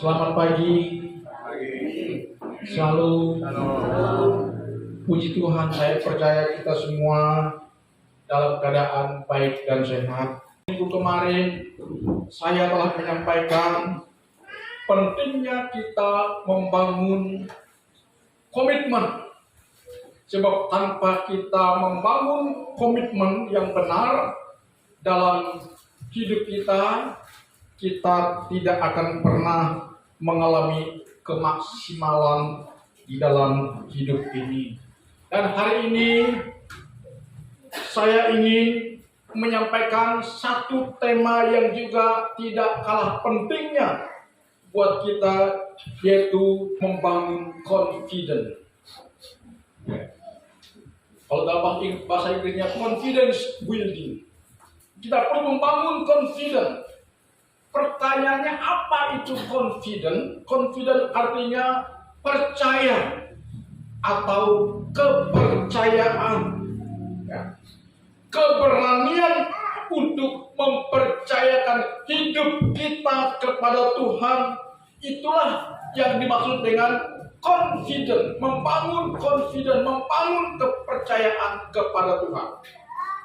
Selamat pagi. Selalu puji Tuhan, saya percaya kita semua dalam keadaan baik dan sehat. Minggu kemarin saya telah menyampaikan pentingnya kita membangun komitmen. Sebab tanpa kita membangun komitmen yang benar dalam hidup kita, kita tidak akan pernah mengalami kemaksimalan di dalam hidup ini. Dan hari ini saya ingin menyampaikan satu tema yang juga tidak kalah pentingnya buat kita, yaitu membangun confidence. Kalau dalam bahasa Inggrisnya confidence building. Kita perlu membangun confidence. Pertanyaannya, apa itu confident? Confident artinya percaya atau kepercayaan. Ya. Keberanian untuk mempercayakan hidup kita kepada Tuhan. Itulah yang dimaksud dengan confident. Membangun confident, membangun kepercayaan kepada Tuhan.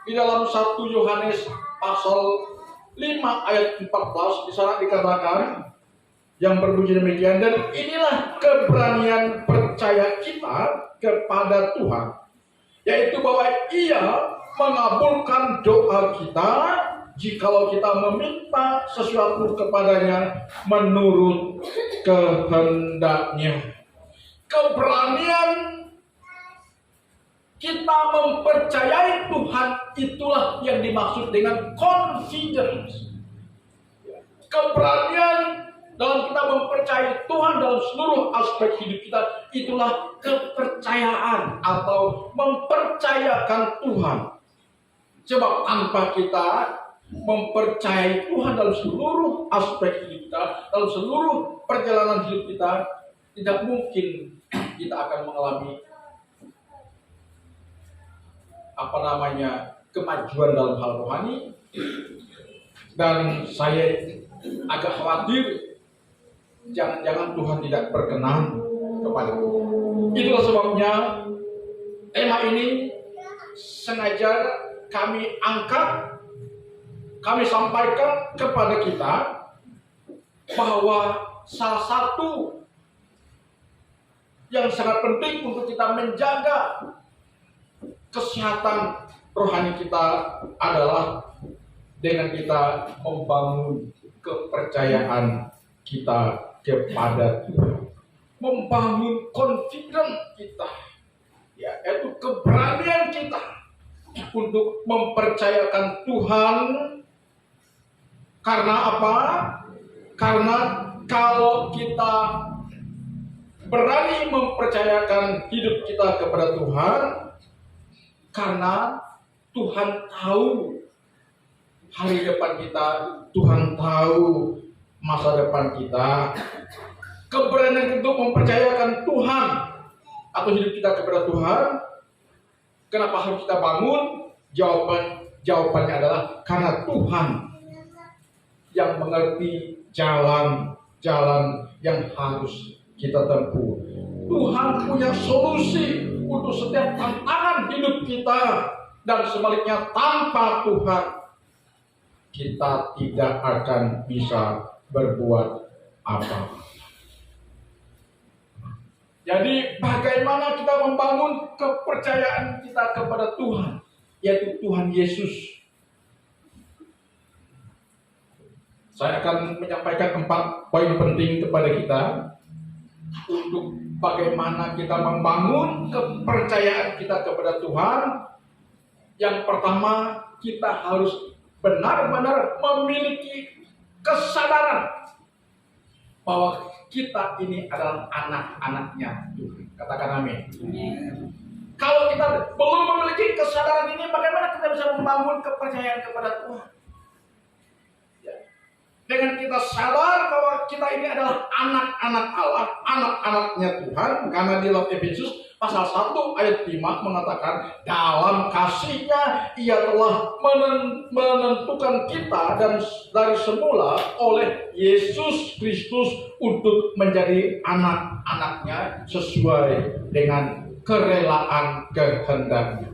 Di dalam 1 Yohanes pasal 5 ayat 14 di sana dikatakan yang berbunyi demikian, dan inilah keberanian percaya kita kepada Tuhan, yaitu bahwa Ia mengabulkan doa kita jikalau kita meminta sesuatu kepadanya menurut kehendaknya. Keberanian kita mempercayai Tuhan, itulah yang dimaksud dengan confidence. Keberanian dalam kita mempercayai Tuhan dalam seluruh aspek hidup kita, itulah kepercayaan atau mempercayakan Tuhan. Sebab tanpa kita mempercayai Tuhan dalam seluruh aspek hidup kita, dalam seluruh perjalanan hidup kita, tidak mungkin kita akan mengalami kemajuan dalam hal rohani. Dan saya agak khawatir jangan-jangan Tuhan tidak berkenan kepadaku. Itulah sebabnya tema ini sengaja kami angkat, kami sampaikan kepada kita bahwa salah satu yang sangat penting untuk kita menjaga kesehatan rohani kita adalah dengan kita membangun kepercayaan kita kepada Tuhan, membangun confidence kita, yaitu keberanian kita untuk mempercayakan Tuhan. Karena apa? Karena kalau kita berani mempercayakan hidup kita kepada Tuhan, karena Tuhan tahu hari depan kita, Tuhan tahu masa depan kita. Keberanian untuk mempercayakan Tuhan atau hidup kita kepada Tuhan. Kenapa harus kita bangun? Jawabannya adalah karena Tuhan yang mengerti jalan-jalan yang harus kita tempuh. Tuhan punya solusi untuk setiap tantangan hidup kita, dan sebaliknya tanpa Tuhan kita tidak akan bisa berbuat apa. Jadi bagaimana kita membangun kepercayaan kita kepada Tuhan, yaitu Tuhan Yesus. Saya akan menyampaikan 4 poin penting kepada kita untuk bagaimana kita membangun kepercayaan kita kepada Tuhan. Yang pertama, kita harus benar-benar memiliki kesadaran bahwa kita ini adalah anak-anaknya Tuhan. Katakan amin. Kalau kita belum memiliki kesadaran ini, bagaimana kita bisa membangun kepercayaan kepada Tuhan? dengan kita sadar bahwa kita ini adalah anak-anak Allah, anak-anaknya Tuhan, karena di dalam Efesus pasal 1 ayat 5 mengatakan dalam kasih-Nya Ia telah menentukan kita dan dari semula oleh Yesus Kristus untuk menjadi anak-anaknya sesuai dengan kerelaan kehendak-Nya.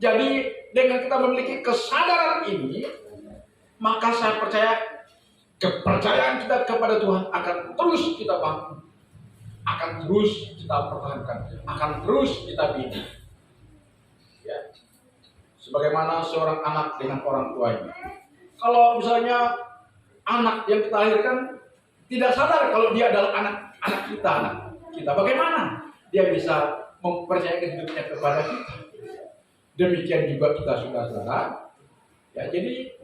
Jadi dengan kita memiliki kesadaran ini, maka saya percaya kepercayaan kita kepada Tuhan akan terus kita bangun, akan terus kita pertahankan, akan terus kita bina. Ya. Sebagaimana seorang anak dengan orang tuanya. Kalau misalnya anak yang kita lahirkan tidak sadar kalau dia adalah anak kita, bagaimana dia bisa mempercayakan hidupnya kepada kita? Demikian juga kita sudah sadar. Ya, jadi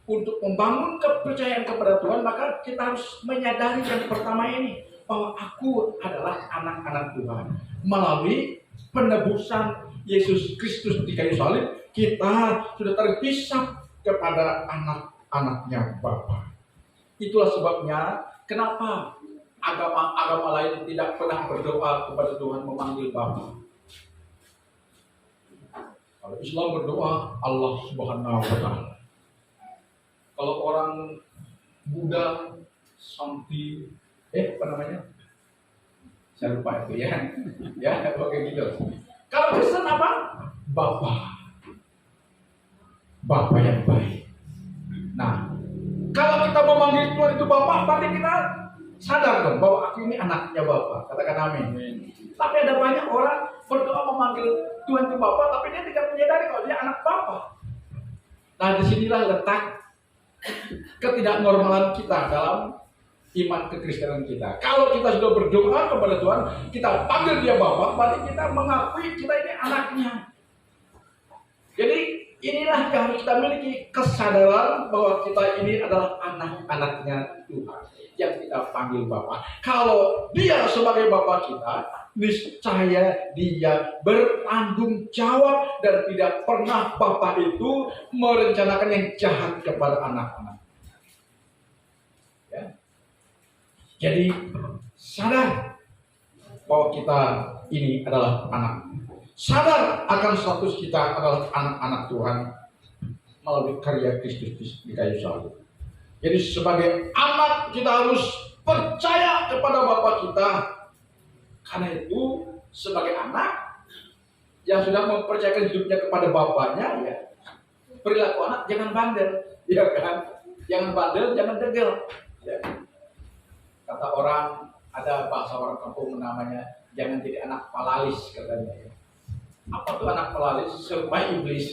untuk membangun kepercayaan kepada Tuhan, maka kita harus menyadari yang pertama ini, bahwa aku adalah anak-anak Tuhan. Melalui penebusan Yesus Kristus di kayu salib, kita sudah terpisah kepada anak-anaknya Bapa. Itulah sebabnya kenapa agama-agama lain tidak pernah berdoa kepada Tuhan memanggil Bapa. Kalau Islam berdoa Allah Subhanahu wa Ta'ala. Kalau orang Buddha, Santi, apa namanya? Saya lupa itu ya. Ya, kayak gitu. Kalau Kristen apa? Bapa. Bapa yang baik. Nah, kalau kita memanggil Tuhan itu Bapa, berarti kita sadar dong bahwa aku ini anaknya Bapa. Katakan amin. Tapi ada banyak orang berdoa memanggil Tuhan itu Bapa, tapi dia tidak menyadari kalau dia anak Bapa. Nah, disinilah letak ketidaknormalan kita dalam iman kekristenan kita. Kalau kita sudah berdoa kepada Tuhan, kita panggil dia Bapa, berarti kita mengakui kita ini anaknya. Jadi inilah yang harus kita miliki, kesadaran bahwa kita ini adalah anak-anaknya Tuhan yang kita panggil Bapa. Kalau dia sebagai Bapa kita, niscaya dia bertanggung jawab dan tidak pernah Bapa itu merencanakan yang jahat kepada anak-anak. Ya. Jadi sadar bahwa kita ini adalah anak. Sadar akan status kita adalah anak-anak Tuhan melalui karya Kristus di kayu salib. Jadi sebagai anak kita harus percaya kepada Bapa kita. Karena itu sebagai anak yang sudah mempercayakan hidupnya kepada bapaknya, ya perilaku anak jangan bandel, ya kan? Jangan bandel, jangan degel. Ya. Kata orang, ada bahasa orang kampung namanya jangan jadi anak palalis katanya. Ya. Apa tuh anak palalis? Serba iblis.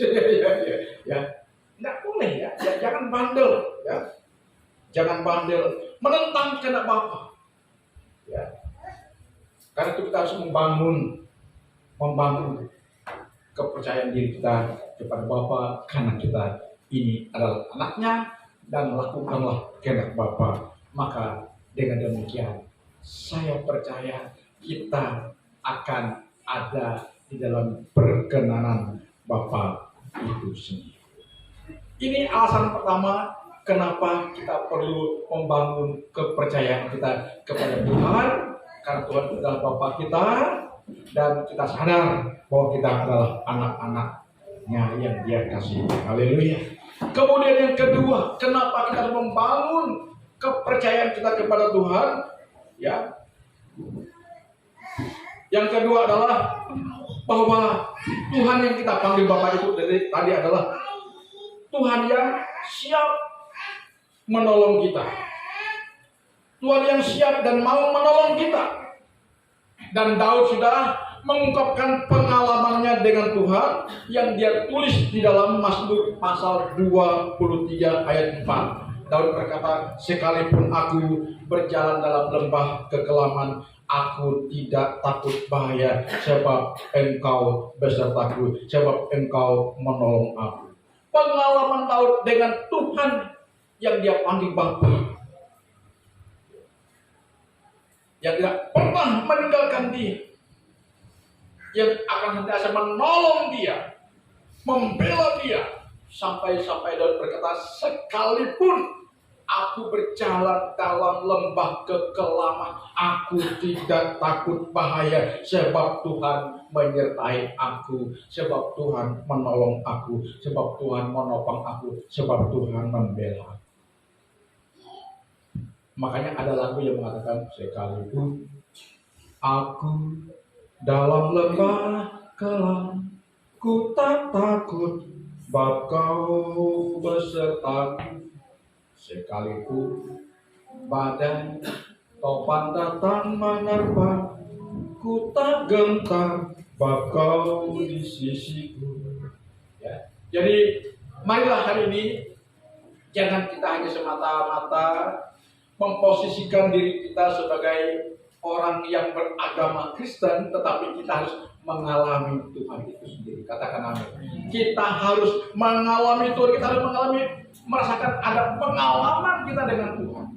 Ya. Nggak boleh ya. Jangan bandel, ya. Jangan bandel menentang kehendak Bapa. Ya. Karena itu kita harus membangun kepercayaan diri kita kepada Bapa, karena kita ini adalah anaknya dan lakukanlah kehendak Bapa. Maka dengan demikian saya percaya kita akan ada di dalam perkenanan Bapa itu sendiri. Ini alasan pertama kenapa kita perlu membangun kepercayaan kita kepada Tuhan. Karena Tuhan adalah Bapa kita dan kita sadar bahwa kita adalah anak-anaknya yang Dia kasih. Haleluya. Kemudian yang kedua, kenapa kita harus membangun kepercayaan kita kepada Tuhan? Ya. Yang kedua adalah bahwa Tuhan yang kita panggil Bapa itu tadi adalah Tuhan yang siap menolong kita. Tuhan yang siap dan mau menolong kita. Dan Daud sudah mengungkapkan pengalamannya dengan Tuhan yang dia tulis di dalam Mazmur pasal 23 ayat 4. Daud berkata, sekalipun aku berjalan dalam lembah kekelaman, aku tidak takut bahaya, sebab Engkau besertaku, sebab Engkau menolong aku. Pengalaman Daud dengan Tuhan yang dia panggil Bapa, yang tidak pernah meninggalkan dia, yang akan senantiasa menolong dia, membela dia, sampai Daud berkata, sekalipun Aku berjalan dalam lembah kekelaman, aku tidak takut bahaya, sebab Tuhan menyertai aku, sebab Tuhan menolong aku, sebab Tuhan menopang aku, sebab Tuhan membela. Makanya ada lagu yang mengatakan, sekalipun aku dalam lembah kelam, ku tak takut, sebab Kau besertaku. Sekalipun badai topan datang menerpa, ku tak gentar, sebab Kau di sisiku. Ya. Jadi marilah hari ini jangan kita hanya semata-mata memposisikan diri kita sebagai orang yang beragama Kristen, tetapi kita harus mengalami Tuhan itu sendiri. Katakan amin. Kita harus mengalami Tuhan, kita harus merasakan ada pengalaman kita dengan Tuhan.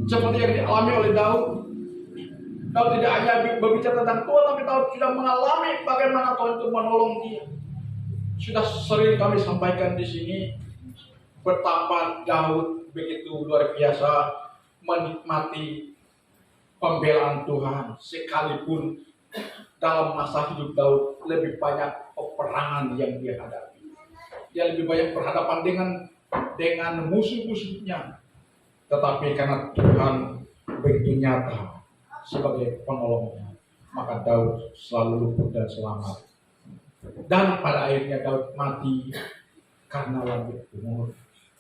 Seperti yang dialami oleh Daud. Daud tidak hanya berbicara tentang Tuhan, tapi Daud sudah mengalami bagaimana Tuhan itu menolong dia. Sudah sering kami sampaikan di sini betapa Daud begitu luar biasa menikmati pembelaan Tuhan, sekalipun dalam masa hidup Daud lebih banyak peperangan yang dia hadapi. Dia lebih banyak berhadapan dengan musuh-musuhnya, tetapi karena Tuhan begitu nyata sebagai penolongnya, maka Daud selalu luput dan selamat. Dan pada akhirnya Daud mati karena lanjut umur,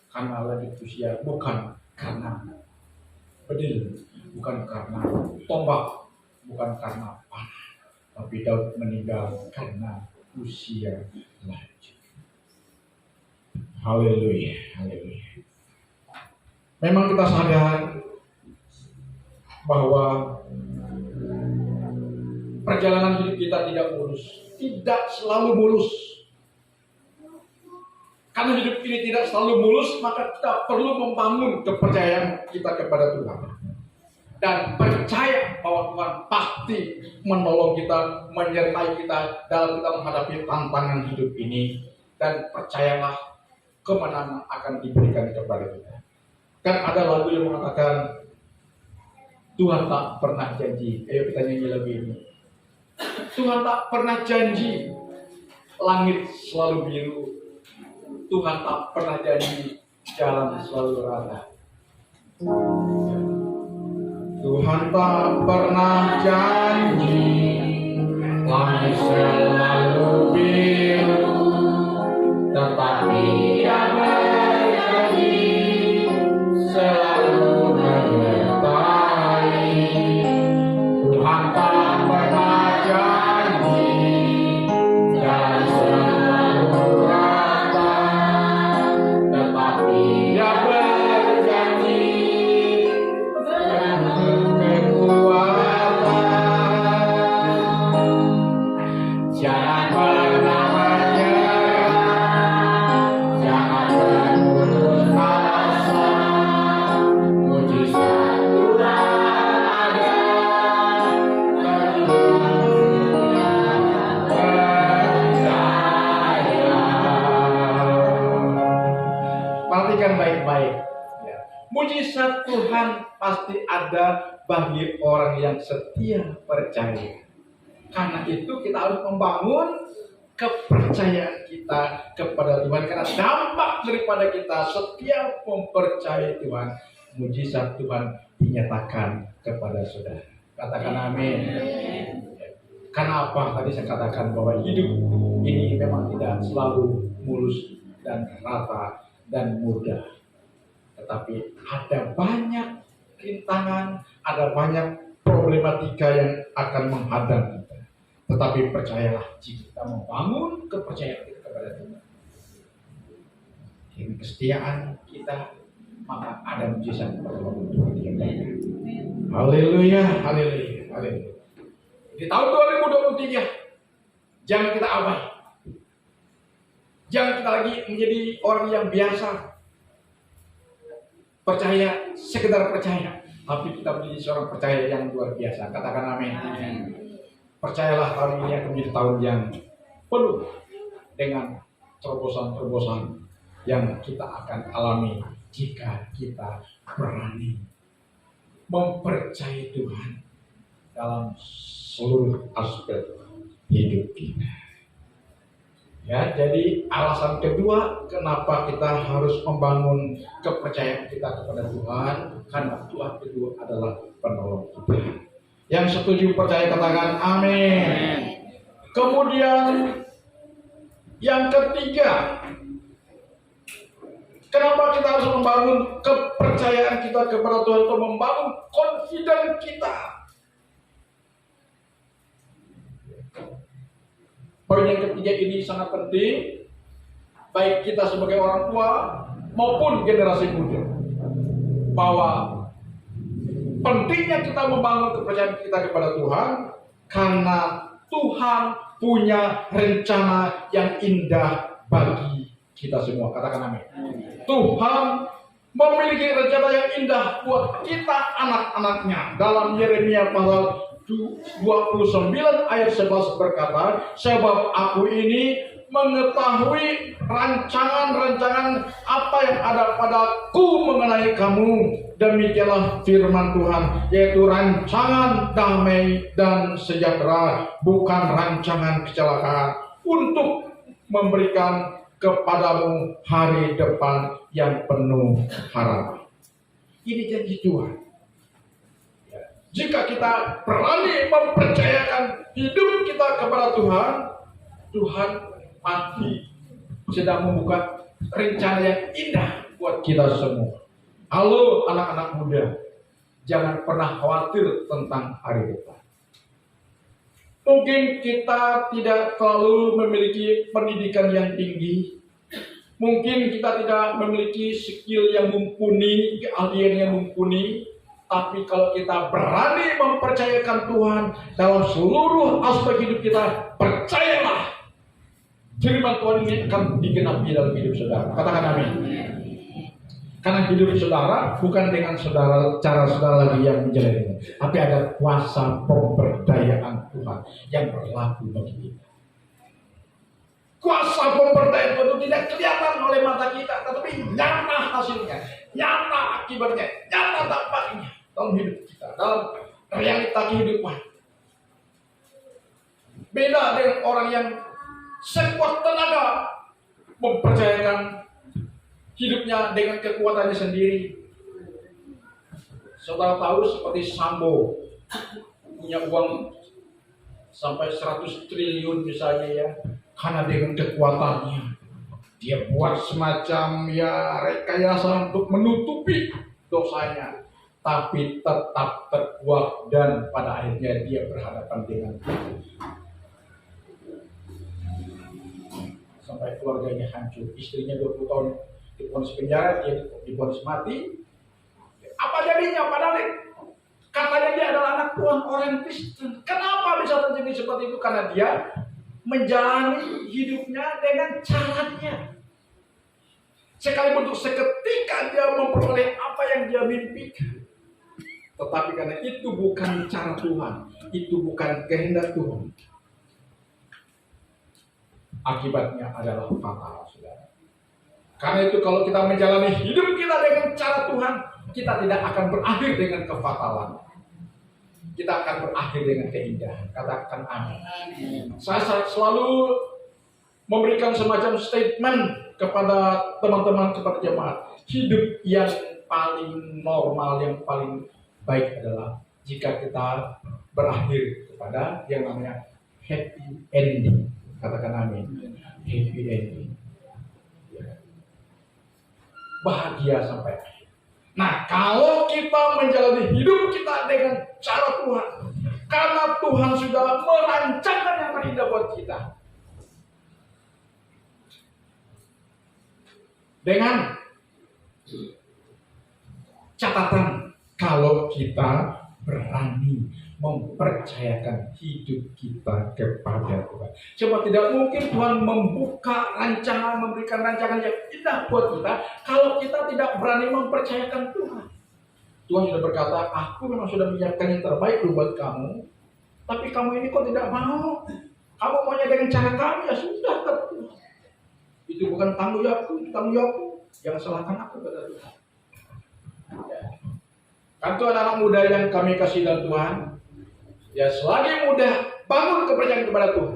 karena lanjut usia, bukan karena pedih, bukan karena tombak, bukan karena panah, tapi Daud meninggal karena usia lanjut. Haleluya, haleluya. Memang kita sadar bahwa perjalanan hidup kita tidak mulus, tidak selalu mulus. Karena hidup ini tidak selalu mulus, maka kita perlu membangun kepercayaan kita kepada Tuhan. Dan percaya bahwa Tuhan pasti menolong kita, menyertai kita dalam kita menghadapi tantangan hidup ini. Dan percayalah kemenangan akan diberikan kepada kita. Kan ada lagu yang mengatakan, Tuhan tak pernah janji. Ayo kita nyanyi lagu ini. Tuhan tak pernah janji langit selalu biru. Tuhan tak pernah janji jalan selalu rata. Tuhan tak pernah janji langit selalu biru, tetapi Dia berjanji selalu menyertai. Tuhan tak pernah janji jalan selalu rata, tetapi Dia berjanji kekuatan. Jangan pernah menyerah, jangan berputus asa. Mujizat Tuhan ada, percaya. Perhatikan baik-baik. Ya. Mujizat Tuhan pasti ada bagi orang yang setia percaya. Karena itu kita harus membangun kepercayaan kita kepada Tuhan. Karena dampak daripada kita setiap mempercayai Tuhan, mujizat Tuhan dinyatakan kepada saudara. Katakan amin. Karena apa? Tadi saya katakan bahwa hidup ini memang tidak selalu mulus dan rata dan mudah. Tetapi ada banyak rintangan, ada banyak problematika yang akan menghadang kita. Tetapi percayalah, jika kita membangun kepercayaan kita kepada Tuhan, dengan kesetiaan kita, maka ada mujizat pertolongan Tuhan yang datang. Haleluya, haleluya, haleluya. Di tahun 2023, jangan kita abai. Jangan kita lagi menjadi orang yang biasa percaya, sekedar percaya, tapi kita menjadi seorang percaya yang luar biasa. Katakan amin. Percayalah tahun ini akan menjadi tahun yang penuh dengan terobosan-terobosan yang kita akan alami jika kita berani mempercayai Tuhan dalam seluruh aspek hidup kita. Ya, jadi alasan kedua kenapa kita harus membangun kepercayaan kita kepada Tuhan, karena Tuhan kedua adalah penolong kita. Yang setuju percaya katakan amin. Kemudian yang ketiga, kenapa kita harus membangun kepercayaan kita kepada Tuhan untuk membangun confidence kita? Poin yang ketiga ini sangat penting, baik kita sebagai orang tua maupun generasi muda, bahwa pentingnya kita membangun kepercayaan kita kepada Tuhan karena Tuhan punya rencana yang indah bagi kita semua. Katakan amin. Tuhan memiliki rencana yang indah buat kita anak-anaknya. Dalam Yeremia pasal 29 ayat 11 berkata, sebab aku ini mengetahui rancangan-rancangan apa yang ada padaku mengenai kamu. Demikianlah firman Tuhan, yaitu rancangan damai dan sejahtera, bukan rancangan kecelakaan, untuk memberikan kepadamu hari depan yang penuh harapan. Ini janji Tuhan. Jika kita berani mempercayakan hidup kita kepada Tuhan, Tuhan pasti sedang membuka rencana yang indah buat kita semua. Halo anak-anak muda, jangan pernah khawatir tentang hari depan. Mungkin kita tidak selalu memiliki pendidikan yang tinggi, mungkin kita tidak memiliki skill yang mumpuni, keahlian yang mumpuni. Tapi kalau kita berani mempercayakan Tuhan dalam seluruh aspek hidup kita, percayalah firman Tuhan ini akan digenapi dalam hidup saudara. Katakan amin. Karena hidup saudara bukan dengan cara saudara lagi yang menjalani, tapi ada kuasa pemberdayaan Tuhan yang berlaku bagi kita. Kuasa pemberdayaan Tuhan itu tidak kelihatan oleh mata kita, tetapi nyata hasilnya, nyata akibatnya, nyata dampaknya dalam hidup kita, dalam realita kehidupan. Beda dengan orang yang sekuat tenaga mempercayakan hidupnya dengan kekuatannya sendiri. Saudara tahu seperti Sambo punya uang sampai 100 triliun misalnya ya, karena dengan kekuatannya dia buat semacam ya rekayasa untuk menutupi dosanya, tapi tetap terkuak dan pada akhirnya dia berhadapan dengan Tuhan. Sampai keluarganya hancur, istrinya 20 tahun divonis penjara, dia divonis mati. Apa jadinya? Padahal katanya dia adalah anak Tuhan, orang Kristen. Kenapa bisa terjadi seperti itu? Karena dia menjalani hidupnya dengan caranya. Sekalipun untuk seketika dia memperoleh apa yang dia mimpikan, tetapi karena itu bukan cara Tuhan, itu bukan kehendak Tuhan, akibatnya adalah fatal, saudara. Karena itu kalau kita menjalani hidup kita dengan cara Tuhan, kita tidak akan berakhir dengan kefatalan. Kita akan berakhir dengan keindahan. Katakan amin. Saya selalu memberikan semacam statement kepada teman-teman, kepada jemaat. Hidup yang paling normal, yang paling baik adalah jika kita berakhir kepada yang namanya happy ending. Katakan amin. Happy ending. Bahagia sampai akhir. Nah, kalau kita menjalani hidup kita dengan cara Tuhan, karena Tuhan sudah merancangkan yang terindah buat kita, dengan catatan kalau kita berani mempercayakan hidup kita kepada Tuhan. Coba tidak mungkin Tuhan membuka rancangan, memberikan rancangan yang indah buat kita kalau kita tidak berani mempercayakan Tuhan. Tuhan sudah berkata, aku memang sudah menyiapkan yang terbaik buat kamu, tapi kamu ini kok tidak mau? Kamu maunya dengan cara kamu, ya sudah. Itu bukan tanggung jawabku, itu tanggung jawabku. Yang salahkan aku kepada Tuhan. Ya. Kan anak-anak muda yang kami kasih dalam Tuhan, ya selagi muda bangun kepercayaan kepada Tuhan.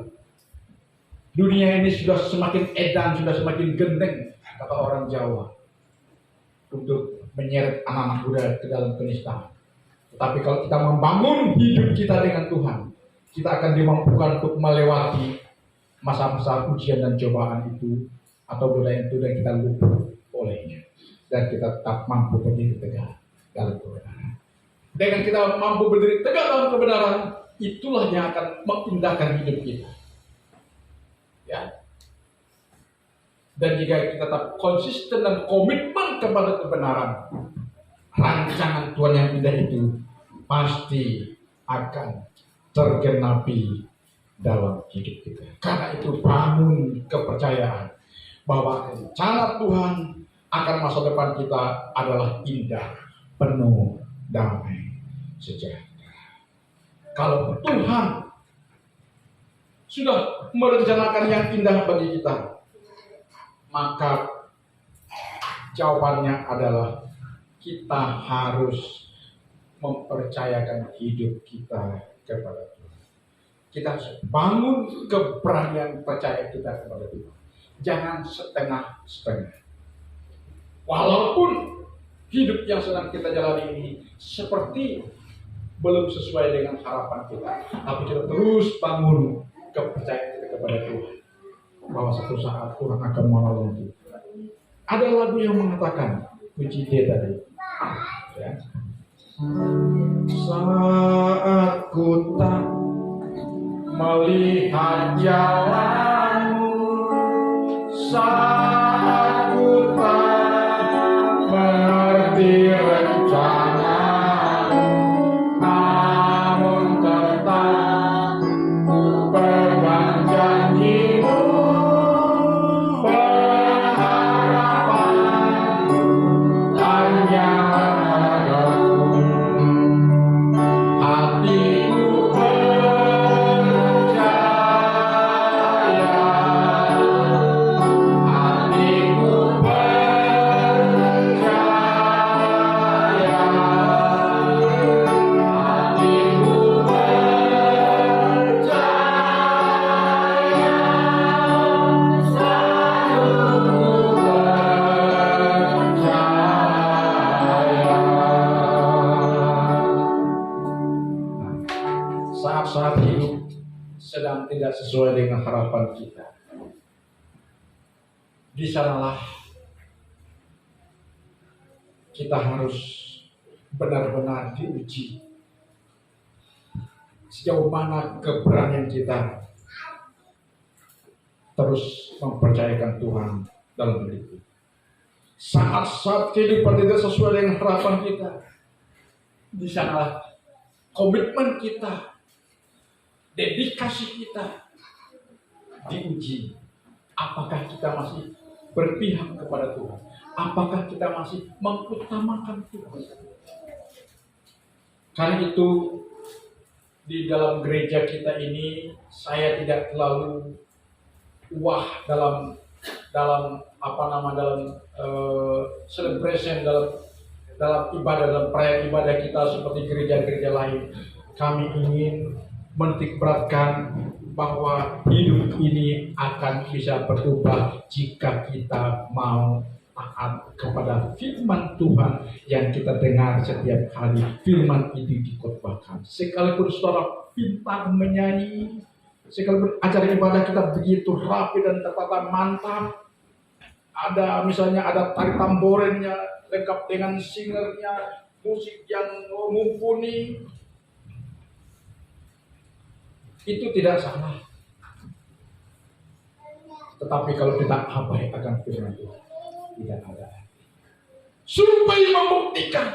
Dunia ini sudah semakin edan, sudah semakin gendeng, kata orang Jawa, untuk menyeret anak-anak muda ke dalam penistaan. Tetapi kalau kita membangun hidup kita dengan Tuhan, kita akan dimampukan untuk melewati masa-masa ujian dan cobaan itu, atau budaya itu, dan kita luput olehnya, dan kita tetap mampu berdiri tegak dalam kebenaran. Dengan kita mampu berdiri tegak dalam kebenaran, itulah yang akan mengindahkan hidup kita. Ya. Dan jika kita tetap konsisten dan komitmen kepada kebenaran, rancangan Tuhan yang indah itu pasti akan tergenapi dalam hidup kita. Karena itu bangun kepercayaan bahwa rencana Tuhan akan masa depan kita adalah indah, penuh damai sejahtera. Kalau Tuhan sudah merencanakan yang indah bagi kita, maka jawabannya adalah kita harus mempercayakan hidup kita kepada Tuhan. Kita harus bangun keberanian percaya kita kepada Tuhan. Jangan setengah-setengah. Walaupun hidup yang sedang kita jalani ini seperti belum sesuai dengan harapan kita, tapi kita terus bangun kepercayaan kita kepada Tuhan, bahwa satu saat Tuhan akan menolong kita. Ada lagu yang mengatakan, puji dia tadi, ya. Saat ku tak melihat jalanmu, saat ku tak mengerti rencanamu, namun tetap ku pegang janjimu, berharapan hanya saat hidup sedang tidak sesuai dengan harapan kita. Di sanalah kita harus benar-benar diuji sejauh mana keberanian kita terus mempercayakan Tuhan dalam hidup. Saat-saat kehidupan tidak sesuai dengan harapan kita, di sanalah komitmen kita, dedikasi kita diuji. Apakah kita masih berpihak kepada Tuhan? Apakah kita masih mengutamakan Tuhan? Karena itu di dalam gereja kita ini saya tidak terlalu wah dalam celebration, dalam ibadah, dalam perayaan ibadah kita seperti gereja-gereja lain. Kami ingin menitikberatkan bahwa hidup ini akan bisa berubah jika kita mau taat kepada firman Tuhan yang kita dengar setiap hari. Firman itu dikhotbahkan. Sekalipun saudara pintar menyanyi, sekalipun acara ibadah kita begitu rapi dan tertata mantap, misalnya ada tari tamborennya lengkap dengan singernya, musik yang mumpuni, itu tidak salah. Tetapi kalau kita abai akan firman Tuhan, tidak ada. Supaya membuktikan,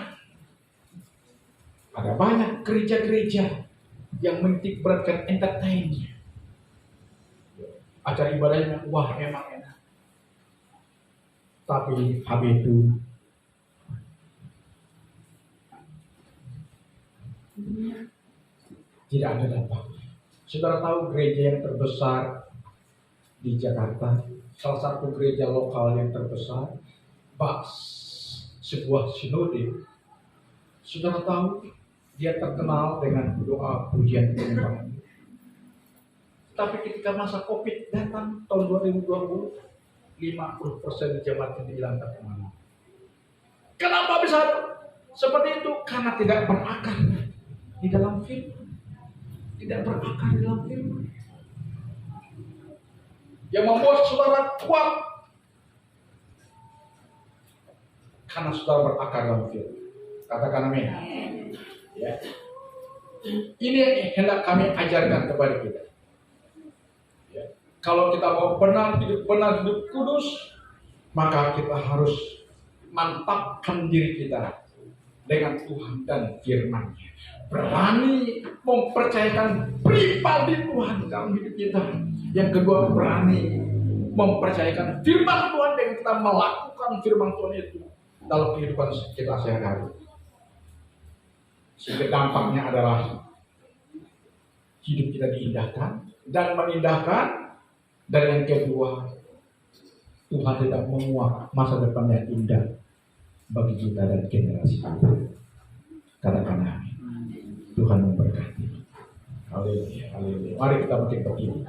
ada banyak gereja-gereja yang menitikberatkan entertainnya. Acara ibadahnya wah emang enak, tapi habis itu tidak ada dampak. Saudara tahu gereja yang terbesar di Jakarta, salah satu gereja lokal yang terbesar, khotbah sebuah sinode, saudara tahu dia terkenal dengan doa pujian penyembahan. Tapi ketika masa Covid datang tahun 2020, 50% jemaat dihilangkan kemana? Kenapa bisa seperti itu? Karena tidak berakar di dalam firman. Tidak berakar di dalam firman. Yang membuat saudara kuat karena saudara berakar dalam firman. Katakan amin. Ya. Ini yang hendak kami ajarkan kepada kita. Ya. Kalau kita mau benar hidup kudus, maka kita harus mantapkan diri kita dengan Tuhan dan firman-Nya. Berani mempercayakan pribadi Tuhan dalam hidup kita. Yang kedua, berani mempercayakan firman Tuhan dengan kita melakukan firman Tuhan itu dalam kehidupan kita sehari-hari. Sehingga dampaknya adalah hidup kita diindahkan dan menindahkan. Dan yang kedua, Tuhan tidak menguak masa depan yang indah bagi kita dan generasi kita. Katakan amin. Tuhan memberkati. Haleluya, haleluya. Mari kita makin berdiri.